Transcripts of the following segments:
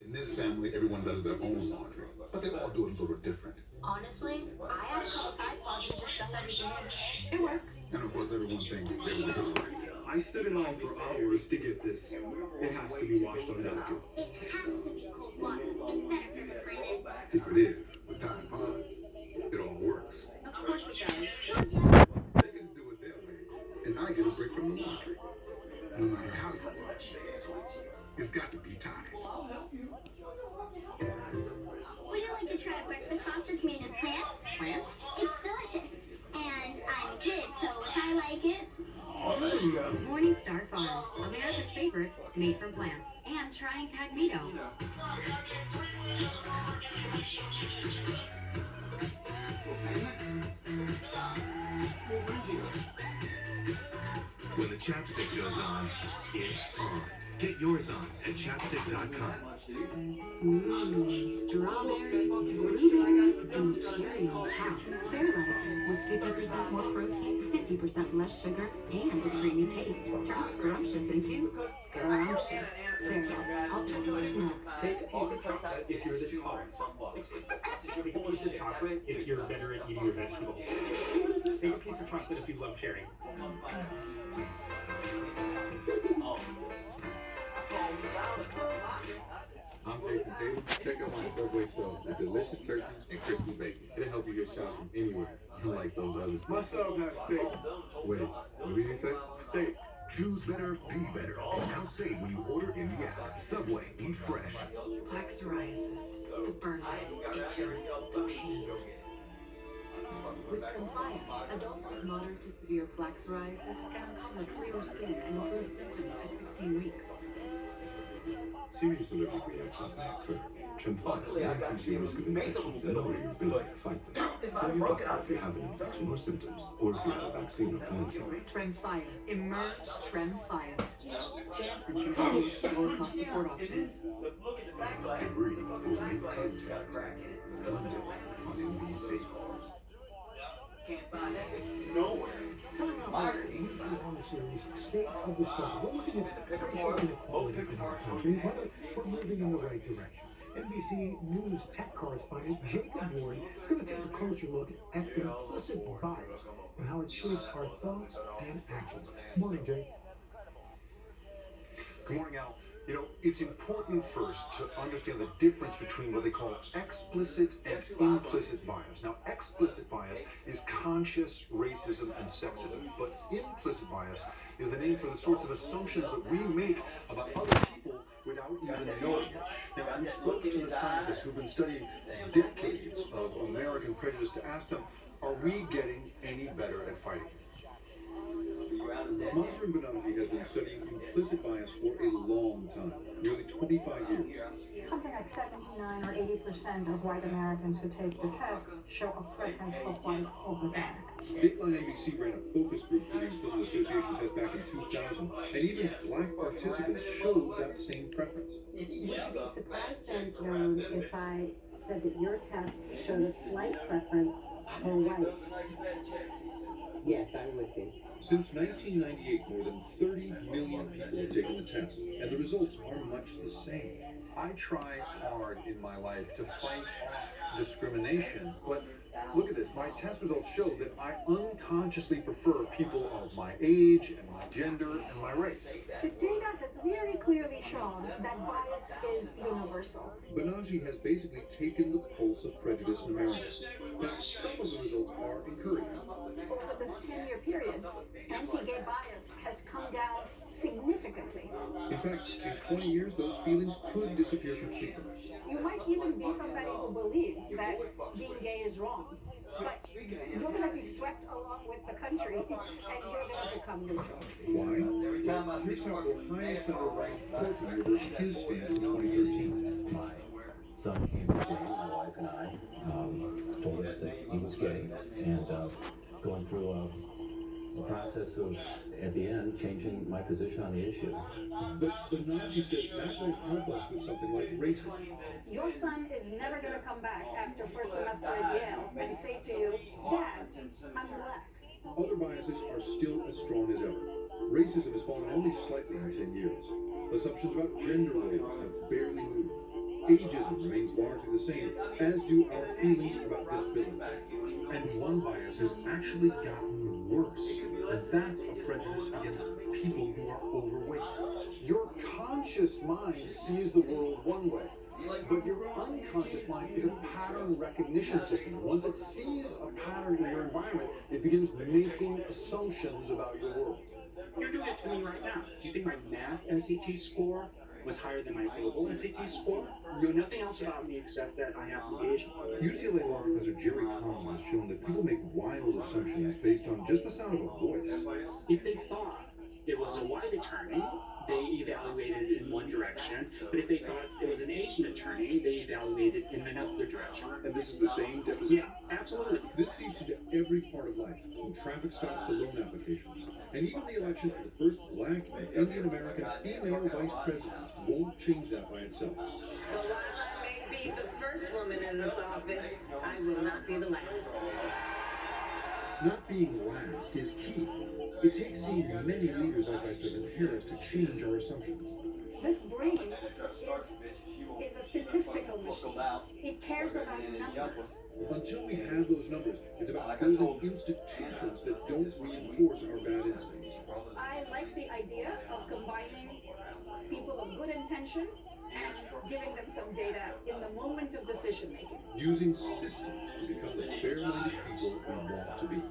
In this family, everyone does their own laundry, but they all do it a little different. Honestly, I have a couple Tide pods and just stuff everything in. It works. And of course, everyone thinks their way is right. I stood in line for hours to get this. It has to be washed on delicate. It has to be cold water. It's better for the planet. Secret is, with Tide Pods, it all works. Of course it does. They can do it their way, and I get a break from the laundry. No matter how you wash, it's got to be Tide. Would you like to try a breakfast sausage made of plants? Plants? It's delicious. And I'm a kid, so if I like it. Oh, there you go. Morningstar Farms, America's favorites, made from plants. And try incognito. When the chapstick goes on, it's on. Get yours on at chapstick.com. Strawberries, blueberries, and cherry on top. Fairlife, with 50% more protein, 50% less sugar, and a creamy taste. Turn scrumptious into scrumptious. Fairlife, alternative milk. Take a piece of chocolate if you're the tolerance. Take a piece of chocolate if you're better at eating your vegetables. Take a piece of chocolate if you love sharing. I'm Jason Taylor. Check out my Subway sub with delicious turkey and crispy bacon. It'll help you get shots from anywhere, unlike those others. My sub has steak. Wait, what did you say? Steak. Choose better, be better. And now save when you order in the app. Subway, eat fresh. Plaque psoriasis, the burning, itching, the pain. With Tremfya, adults with moderate to severe plaque psoriasis can recover clearer skin and improve symptoms at 16 weeks. Serious allergic reactions may occur. Tremfya will increase your risk of infections and lower your ability to fight them. Tell your doctor if you have an infection or symptoms, or if you have a vaccine or plan to. Tremfya. Emerge Tremfya. Janssen can help you explore cost support options. Debris will make contact. Monday on NBC. Can't find it nowhere. On the series State of the Struggle. We're looking at racial inequality in our country, but we're moving in the right direction. NBC News tech correspondent Jacob Ward is going to take a closer look at implicit bias and how it shapes our thoughts and actions. Morning, Jake. Good morning, Al. You know, it's important first to understand the difference between what they call explicit and implicit bias. Now, explicit bias is conscious racism and sexism, but implicit bias is the name for the sorts of assumptions that we make about other people without even knowing it. Now, we spoke to the scientists who've been studying decades of American prejudice to ask them, are we getting any better at fighting it? Mazur Banaji has been studying implicit bias for a long time, nearly 25 years. Something like 79 or 80% of white Americans who take the test show a preference for white over black. Dateline NBC ran a focus group for the Implicit Association test back in 2000, and even black participants showed that same preference. Would you be surprised then, Ron, if I said that your test showed a slight preference for whites? Yes, I would be. Since 1998, more than 30 million people have taken the test, and the results are much the same. I try hard in my life to fight off discrimination, but look at this. My test results show that I unconsciously prefer people of my age and my gender and my race. The data has very clearly shown that bias is universal. Banaji has basically taken the pulse of prejudice in America. Now, some of the results are encouraging. Over this 10-year period, anti-gay bias has come down significantly. In fact, in 20 years, those feelings could disappear completely. You might even be somebody who believes that being gay is wrong, but you're going to be swept along with the country, and you're going to become neutral. Why? Here's how Ohio Senator Bryce Porter reversed his stance in 2013. My son came to see my wife and I, told us that he was gay, and going through the process of, at the end, changing my position on the issue. But Banaji says that won't help us with something like racism. Your son is never going to come back after first semester at Yale and say to you, Dad, I'm black. Other biases are still as strong as ever. Racism has fallen only slightly in 10 years. Assumptions about gender roles have barely moved. Ageism remains largely the same, as do our feelings about disability. And one bias has actually gotten worse, and that's a prejudice against people who are overweight. Your conscious mind sees the world one way, but your unconscious mind is a pattern recognition system. And once it sees a pattern in your environment, it begins making assumptions about your world. You're doing it to me right now. Do you think my math SAT score was higher than my global SAT score? You know nothing else about me except that I have the Asian. UCLA law professor Jerry Kahn has shown that people make wild assumptions based on just the sound of a voice. If they thought it was a white attorney, they evaluated in one direction, but if they thought it was an Asian attorney, they evaluated in another direction. And this is the same difference? Yeah, absolutely. This seeps into every part of life, from traffic stops to loan applications. And even the election of the first black and Indian American female vice president won't change that by itself. Well, while I may be the first woman in this office, I will not be the last. Not being last is key. It takes seeing many leaders like Vice President Harris to change our assumptions. This brain is a statistical machine. It cares about numbers. Until we have those numbers, it's about building institutions that don't reinforce our bad instincts. I like the idea of combining people of good intention and giving them some data in the moment of decision making. Using systems to become the fair-minded people we want to be.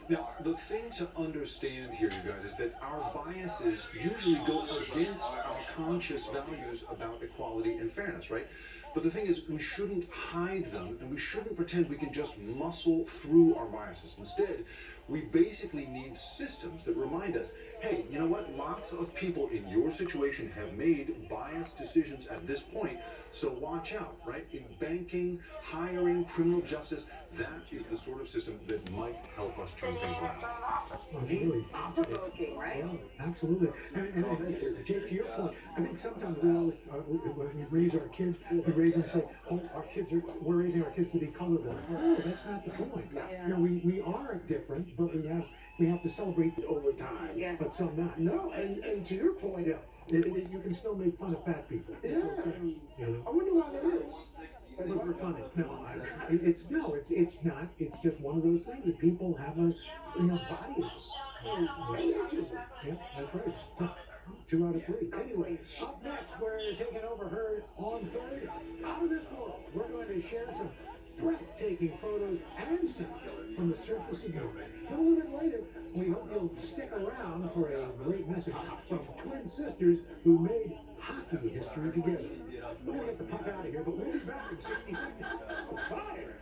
Now, the thing to understand here, you guys, is that our biases usually go against our conscious values about equality and fairness, right? But the thing is, we shouldn't hide them, and we shouldn't pretend we can just muscle through our biases. Instead, we basically need systems that remind us, hey, you know what? Lots of people in your situation have made biased decisions at this point, so watch out, right? In banking, hiring, criminal justice, that is the sort of system that might help us turn things around. Really thought-provoking, right? Yeah, absolutely. And Jake, to your point, I think sometimes we always, when we raise our kids, we raise them and say, oh, we're raising our kids to be colorblind. Oh, that's not the point. Yeah. You know, we are different, but we have to celebrate over time. Yeah. But some not. No, and to your point, Yeah. You can still make fun of fat people. yeah, Okay. You know? I wonder why that is. But we're funny. No, it's not. It's just one of those things that people have a body issue. Yeah, that's right. So, 2 out of 3. Anyway, up next, we're taking over Heard on 30. Out of this world, we're going to share some breathtaking photos and sounds from the surface of Mars. And a little bit later, we hope you'll stick around for a great message from twin sisters who made hockey history together. We're going to get the puck out of here, but we'll be back in 60 seconds. Fire!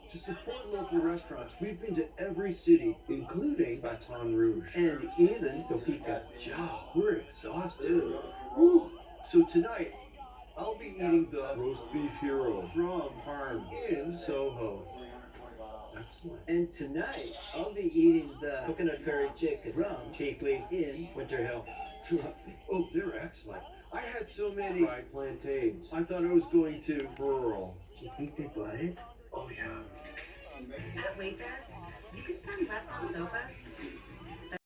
To support local restaurants, we've been to every city, including Baton Rouge. And even Topeka. Joe, we're exhausted. Woo. So tonight, I'll be eating the Roast beef hero from Parm in Soho. Excellent. And tonight, I'll be eating the coconut curry chicken from Peakley's in Winter Hill. Oh, they're excellent. I had so many Fried plantains. I thought I was going to rural. Do you think they bought it? Oh yeah. At Wayfair, you can spend less on sofas